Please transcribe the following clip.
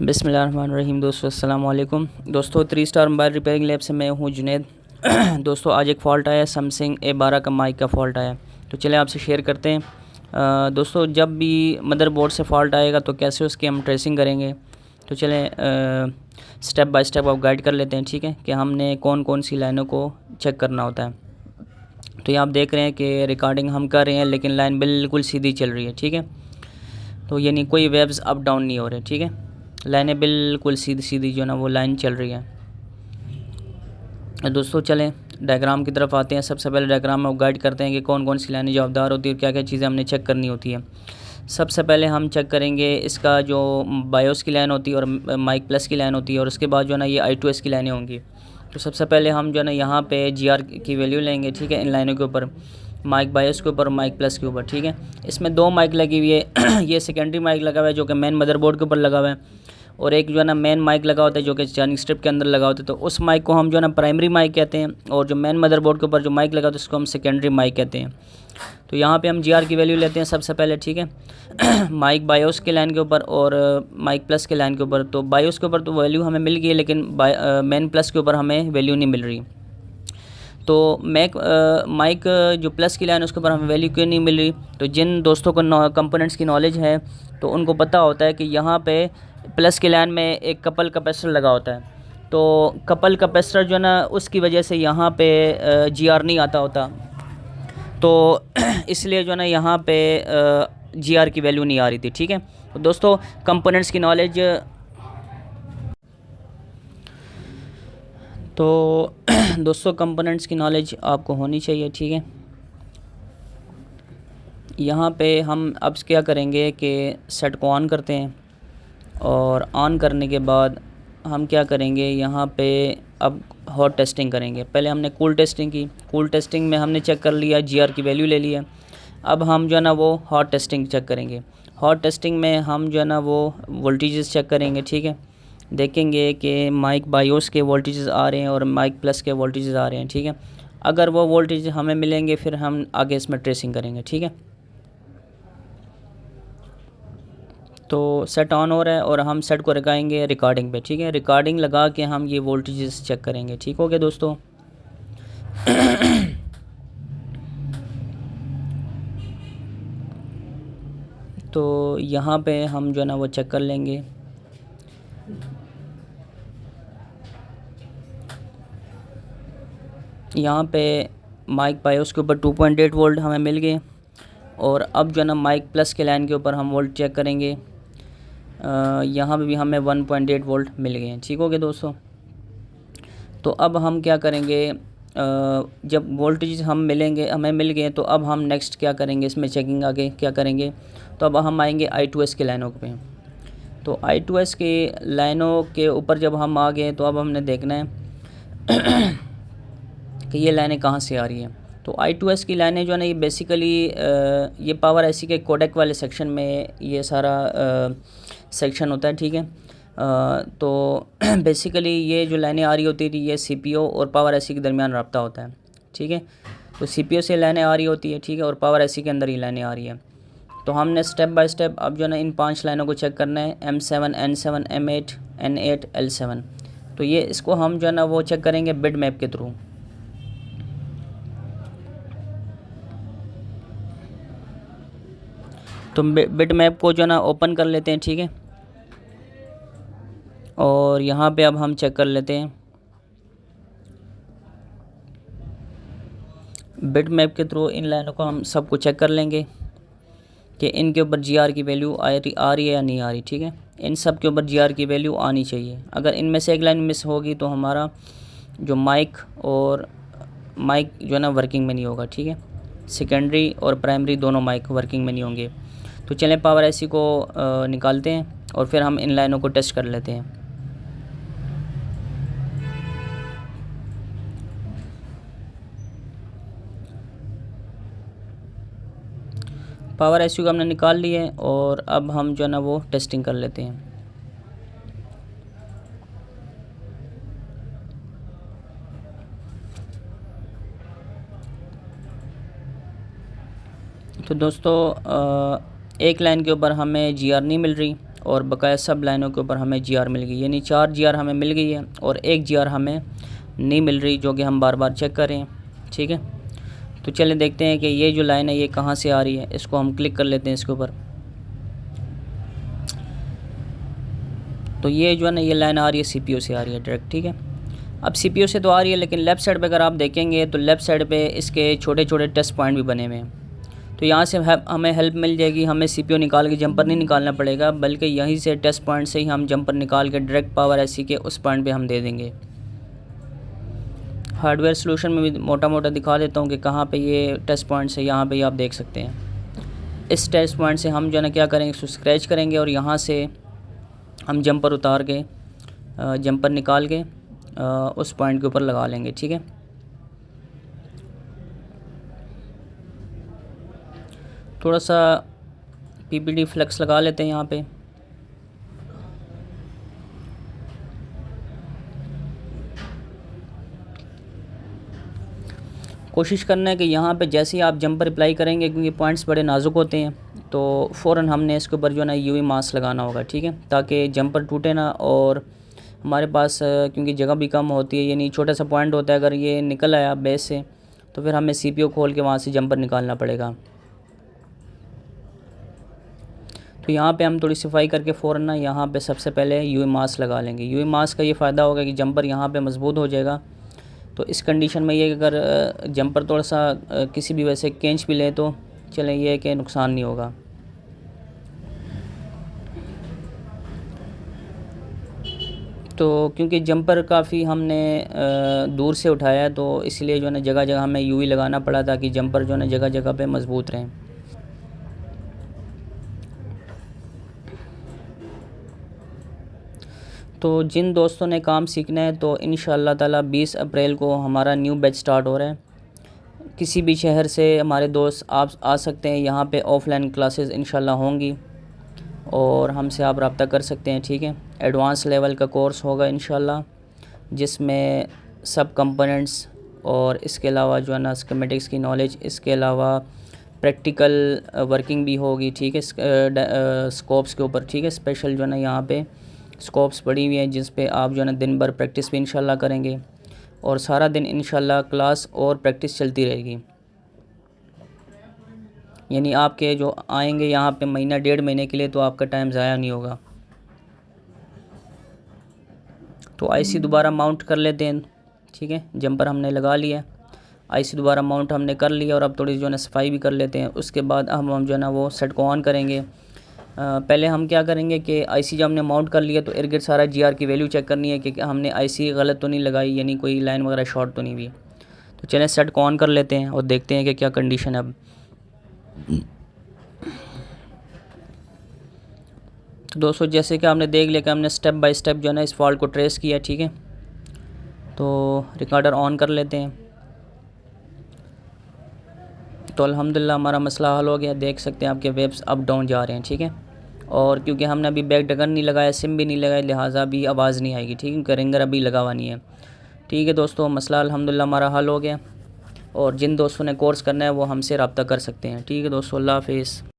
बिस्मिल्लाहिर्रहमानिर्रहीम। दोस्तों अस्सलाम वालेकुम। दोस्तों 3 स्टार मोबाइल रिपेयरिंग लैब से मैं हूं जुनैद। दोस्तों आज एक फ़ॉल्ट आया, सैमसंग A12 का माइक का फ़ॉल्ट आया, तो चलें आपसे शेयर करते हैं। दोस्तों जब भी मदरबोर्ड से फ़ॉल्ट आएगा तो कैसे उसकी हम ट्रेसिंग करेंगे, तो चलें स्टेप बाय स्टेप आप गाइड कर लेते हैं। ठीक है कि हमने कौन कौन सी लाइनों को चेक करना होता है। तो ये आप देख रहे हैं कि रिकॉर्डिंग हम कर रहे हैं लेकिन लाइन बिल्कुल सीधी चल रही है। ठीक है, तो यानी कोई वेव्स अप डाउन नहीं हो रहे। ठीक है, लाइनें बिल्कुल सीधी सीधी जो ना वो लाइन चल रही है। दोस्तों चलें डायग्राम की तरफ आते हैं। सबसे पहले डायग्राम में गाइड करते हैं कि कौन कौन सी लाइनें जवाबदार होती है और क्या क्या चीज़ें हमने चेक करनी होती है। सबसे पहले हम चेक करेंगे इसका जो बायोस की लाइन होती है और माइक प्लस की लाइन होती है, और उसके बाद जो है ना ये I2S की लाइनें होंगी। तो सबसे पहले हम जो है ना यहाँ पे GR की वैल्यू लेंगे। ठीक है, इन लाइनों के ऊपर, माइक बायोस के ऊपर, माइक प्लस के ऊपर। ठीक है, इसमें 2 माइक लगी हुई है। ये सेकेंडरी माइक लगा हुआ है जो कि मेन मदरबोर्ड के ऊपर लगा हुआ है, और एक जो है ना मेन माइक लगा होता है जो कि चार्जिंग स्ट्रिप के अंदर लगा होता है। तो उस माइक को हम जो है ना प्राइमरी माइक कहते हैं, और जो मेन मदरबोर्ड के ऊपर जो माइक लगा होता है उसको हम सेकेंडरी माइक कहते हैं। तो यहाँ पे हम GR की वैल्यू लेते हैं सबसे पहले। ठीक है, माइक बायोस के लाइन के ऊपर और माइक प्लस के लाइन के ऊपर। तो बायोस के ऊपर तो वैल्यू हमें मिल गई है, लेकिन मेन प्लस के ऊपर हमें वैल्यू नहीं मिल रही। तो माइक जो प्लस की लाइन उसके ऊपर हमें वैल्यू क्यों नहीं मिल रही? तो जिन दोस्तों को कंपोनेंट्स की नॉलेज है तो उनको पता होता है कि यहाँ पे प्लस की लाइन में एक कपल कैपेसिटर लगा होता है। तो कपल कैपेसिटर जो है ना उसकी वजह से यहाँ पे GR नहीं आता होता, तो इसलिए जो है ना यहाँ पे GR की वैल्यू नहीं आ रही थी। ठीक है, तो दोस्तों कंपोनेंट्स की नॉलेज, तो दोस्तों कंपोनेंट्स की नॉलेज आपको होनी चाहिए। ठीक है, यहाँ पे हम अब क्या करेंगे कि सेट को ऑन करते हैं, और ऑन करने के बाद हम क्या करेंगे, यहाँ पे अब हॉट टेस्टिंग करेंगे। पहले हमने कूल टेस्टिंग की, कूल टेस्टिंग में हमने चेक कर लिया, GR की वैल्यू ले लिया। अब हम जो है ना वो हॉट टेस्टिंग चेक करेंगे। हॉट टेस्टिंग में हम जो है ना वो वोल्टेजेस चेक करेंगे। ठीक है, देखेंगे कि माइक बायोस के वोल्टेजेस आ रहे हैं और माइक प्लस के वोल्टेजेस आ रहे हैं। ठीक है, अगर वो वोल्टेज हमें मिलेंगे फिर हम आगे इसमें ट्रेसिंग करेंगे। ठीक है, तो सेट ऑन हो रहा है और हम सेट को लगाएंगे रिकॉर्डिंग पे। ठीक है, रिकॉर्डिंग लगा के हम ये वोल्टेजेस चेक करेंगे। ठीक हो गया दोस्तों। तो यहाँ पे हम जो है ना वो चेक कर लेंगे। यहाँ पे माइक बायोस के ऊपर 2.8 वोल्ट हमें मिल गए, और अब जो है ना माइक प्लस के लाइन के ऊपर हम वोल्ट चेक करेंगे। यहाँ पे भी हमें 1.8 वोल्ट मिल गए हैं। ठीक हो गया दोस्तों। तो अब हम क्या करेंगे, जब वोल्टेज हमें मिल गए तो अब हम नेक्स्ट क्या करेंगे, इसमें चेकिंग आगे क्या करेंगे। तो अब हम आएंगे I2S के लाइनों पे। तो I2S के लाइनों के ऊपर जब हम आ गए तो अब हमने देखना है कि ये लाइनें कहाँ से आ रही हैं। तो I2S की लाइनें जो है ना ये बेसिकली ये पावर IC के कोडेक वाले सेक्शन में ये सारा सेक्शन होता है। ठीक है, तो बेसिकली ये जो लाइनें आ रही होती थी ये CPU और पावर IC के दरमियान रब्ता होता है। ठीक है, तो CPU से लाइनें आ रही होती है। ठीक है, और पावर IC के अंदर ही लाइनें आ रही है। तो हमने स्टेप बाय स्टेप अब जो है ना इन 5 लाइनों को चेक करना है, M7 N7 M8 N8 L7। तो ये इसको हम जो है ना वो चेक करेंगे बिट मैप के थ्रू। तो बिट मैप को जो है ना ओपन कर लेते हैं। ठीक है, और यहाँ पे अब हम चेक कर लेते हैं बिट मैप के थ्रू। इन लाइनों को हम सबको चेक कर लेंगे कि इनके ऊपर GR की वैल्यू आ रही है या नहीं आ रही। ठीक है, इन सब के ऊपर GR की वैल्यू आनी चाहिए। अगर इनमें से एक लाइन मिस होगी तो हमारा जो माइक जो है ना वर्किंग में नहीं होगा। ठीक है, सेकेंडरी और प्राइमरी दोनों माइक वर्किंग में नहीं होंगे। तो चलें पावर IC को निकालते हैं और फिर हम इन लाइनों को टेस्ट कर लेते हैं। पावर IC को हमने निकाल लिए और अब हम जो है ना वो टेस्टिंग कर लेते हैं। तो दोस्तों एक लाइन के ऊपर हमें GR नहीं मिल रही और बकाया सब लाइनों के ऊपर हमें GR मिल गई, यानी 4 GR हमें मिल गई है और 1 GR हमें नहीं मिल रही, जो कि हम बार बार चेक कर रहे हैं। ठीक है, तो चलिए देखते हैं कि ये जो लाइन है ये कहाँ से आ रही है। इसको हम क्लिक कर लेते हैं इसके ऊपर। तो ये जो है ना ये लाइन आ रही है CPU से आ रही है डायरेक्ट। ठीक है, अब CPU से तो आ रही है, लेकिन लेफ़्ट साइड पे अगर आप देखेंगे तो लेफ़्ट साइड पे इसके छोटे छोटे टेस्ट पॉइंट भी बने हुए हैं। तो यहाँ से हमें हेल्प मिल जाएगी, हमें CPU निकाल के जंपर नहीं निकालना पड़ेगा, बल्कि यहीं से टेस्ट पॉइंट से ही हम जंपर निकाल के डायरेक्ट पावर IC के उस पॉइंट पे हम दे देंगे। हार्डवेयर सोल्यूशन में भी मोटा मोटा दिखा देता हूँ कि कहाँ पे ये टेस्ट पॉइंट्स है, यहाँ पे आप देख सकते हैं। इस टेस्ट पॉइंट से हम जो है ना क्या करेंगे, इसको स्क्रैच करेंगे और यहाँ से हम जंपर उतार के जंपर निकाल के उस पॉइंट के ऊपर लगा लेंगे। ठीक है, थोड़ा सा PPD फ्लेक्स लगा लेते हैं यहाँ पे। कोशिश करना है कि यहाँ पे जैसे ही आप जंपर अप्लाई करेंगे, क्योंकि पॉइंट्स बड़े नाजुक होते हैं, तो फ़ौरन हमने इसके ऊपर जो है ना UV मास्क लगाना होगा। ठीक है, ताकि जंपर टूटे ना, और हमारे पास क्योंकि जगह भी कम होती है, यानी छोटा सा पॉइंट होता है, अगर ये निकल आया बेस से तो फिर हमें CPU खोल के वहाँ से जंपर निकालना पड़ेगा। तो यहाँ पे हम थोड़ी सफाई करके फ़ौरन ना यहाँ पे सबसे पहले UV मास्क लगा लेंगे। UV मास्क का ये फ़ायदा होगा कि जंपर यहाँ पे मजबूत हो जाएगा। तो इस कंडीशन में ये अगर जंपर थोड़ा सा किसी भी वजह से खींच भी ले तो चलें, ये कि नुकसान नहीं होगा। तो क्योंकि जंपर काफ़ी हमने दूर से उठाया है, तो इसलिए जो है ना जगह जगह हमें UV लगाना पड़ा, ताकि जंपर जो है ना जगह जगह पे मजबूत रहें। तो जिन दोस्तों ने काम सीखना है तो इंशाअल्लाह ताला 20 अप्रैल को हमारा न्यू बैच स्टार्ट हो रहा है। किसी भी शहर से हमारे दोस्त आप आ सकते हैं, यहाँ पे ऑफ़लाइन क्लासेस इंशाअल्लाह होंगी और हमसे आप रब्ता कर सकते हैं। ठीक है, एडवांस लेवल का कोर्स होगा इंशाअल्लाह, जिसमें सब कंपोनेंट्स और इसके अलावा जो है ना स्कीमेटिक्स की नॉलेज, इसके अलावा प्रैक्टिकल वर्किंग भी होगी। ठीक है, स्कोप्स के ऊपर। ठीक है, स्पेशल जो है ना यहाँ पे स्कोप्स पड़ी हुई हैं, जिस पे आप जो है ना दिन भर प्रैक्टिस भी इंशाल्लाह करेंगे और सारा दिन इंशाल्लाह क्लास और प्रैक्टिस चलती रहेगी। यानी आपके जो आएंगे यहाँ पे महीना 1.5 महीने के लिए, तो आपका टाइम ज़ाया नहीं होगा। तो IC दोबारा माउंट कर लेते हैं। ठीक है, जंपर हमने लगा लिया, IC दोबारा माउंट हमने कर लिया, और अब थोड़ी जो है ना सफाई भी कर लेते हैं। उसके बाद हम जो है ना वो सेट को ऑन करेंगे। पहले हम क्या करेंगे कि IC जब हमने माउंट कर लिया तो इर्द गिर्द सारा GR की वैल्यू चेक करनी है कि हमने IC गलत तो नहीं लगाई, यानी कोई लाइन वगैरह शॉर्ट तो नहीं हुई। तो चलें सेट को ऑन कर लेते हैं और देखते हैं कि क्या कंडीशन है अब। तो दोस्तों जैसे कि आपने देख लिया कि हमने स्टेप बाय स्टेप जो है ना इस फॉल्ट को ट्रेस किया। ठीक है, तो रिकॉर्डर ऑन कर लेते हैं। तो अल्हम्दुलिल्लाह हमारा मसला हल हो गया। देख सकते हैं आपके वेव्स अप डाउन जा रहे हैं। ठीक है, और क्योंकि हमने अभी बैक ढक्कन नहीं लगाया, सिम भी नहीं लगाया, लिहाजा भी आवाज़ नहीं आएगी। ठीक है, रिंगर अभी लगा हुआ नहीं है। ठीक है दोस्तों, मसला अल्हम्दुलिल्लाह हमारा हल हो गया, और जिन दोस्तों ने कोर्स करना है वो हमसे रब्ता कर सकते हैं। ठीक है दोस्तों, अल्लाह हाफिज़।